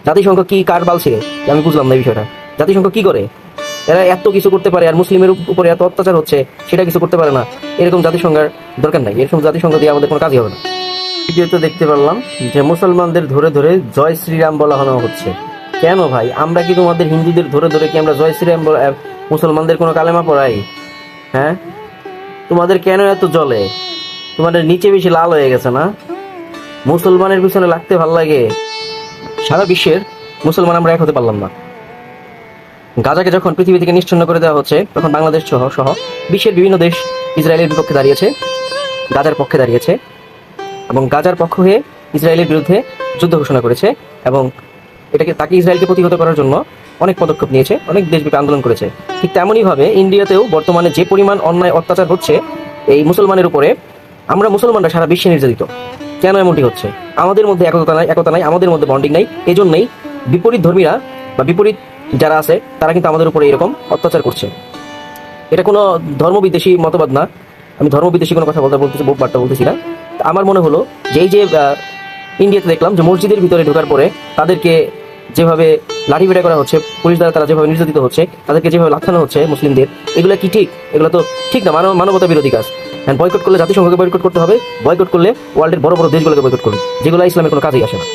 জাতিসংঘ কি কার বাল ছিঁড়ে? আমি বুঝলাম না এই বিষয়টা। জাতিসংঘ কি করে? এরা এত কিছু করতে পারে আর মুসলিমের উপরে এত অত্যাচার হচ্ছে সেটা কিছু করতে পারে না। এরকম জাতিসংঘের দরকার নাই, এরকম জাতিসংঘ দিয়ে আমাদের কোনো কাজই হবে না। ভিডিওতে দেখতে পারলাম যে মুসলমানদের ধরে ধরে জয় শ্রীরাম বলা হচ্ছে। কেন ভাই, আমরা কি তোমাদের হিন্দুদের ধরে ধরে কি আমরা জয় শ্রীরাম মুসলমানদের কোনো কালেমা পড়াই? হ্যাঁ, তোমাদের কেন এত জ্বলে? তোমাদের নিচে বেশি লাল হয়ে গেছে না? মুসলমানের পিছনে লাগতে ভাল লাগে। সারা বিশ্বের মুসলমান আমরা এক হতে পারলাম না। গাজাকে যখন পৃথিবী থেকে নিশ্চিহ্ন করে দেওয়া হচ্ছে, তখন বাংলাদেশ সহ সহ বিশ্বের বিভিন্ন দেশ ইসরায়েলের বিপক্ষে দাঁড়িয়েছে, গাজার পক্ষে দাঁড়িয়েছে, এবং গাজার পক্ষ হয়ে ইসরায়েলের বিরুদ্ধে যুদ্ধ ঘোষণা করেছে, এবং তাকে ইসরায়েলকে প্রতিহত করার জন্য অনেক পদক্ষেপ নিয়েছে, অনেক দেশব্যাপী আন্দোলন করেছে। ঠিক তেমনইভাবে ইন্ডিয়াতেও বর্তমানে যে পরিমাণ অন্যায় অত্যাচার হচ্ছে এই মুসলমানের উপরে, আমরা মুসলমানরা সারা বিশ্বে নির্যাতিত। কেন এমনটি হচ্ছে? আমাদের মধ্যে একতা নাই, আমাদের মধ্যে বন্ডিং নাই। এজন্যই বিপরীত ধর্মীরা বা বিপরীত যারা আছে তারা কিন্তু আমাদের উপরে এরকম অত্যাচার করছে। এটা কোনো ধর্মবিদ্বেষী মতবাদ না, আমি ধর্মবিদ্বেষী কোনো কথা বার্তা বলতেছি না। আমার মনে হলো যে এই যে ইন্ডিয়াতে দেখলাম যে মসজিদের ভিতরে ঢোকার পরে তাদেরকে যেভাবে লাঠিপেটা করা হচ্ছে, পুলিশ দ্বারা তারা যেভাবে নির্যাতিত হচ্ছে, তাদেরকে যেভাবে লাথানো হচ্ছে মুসলিমদের, এগুলো কি ঠিক? এগুলো তো ঠিক না, মানবতা বিরোধী কাজ। হ্যাঁ, বয়কট করলে জাতিসংঘকে বয়কট করতে হবে, বয়কট করলে ওয়ার্ল্ডের বড় বড় দেশগুলোকে বয়কট করবে, যেগুলো ইসলামের কোনো কাজেই আসে না।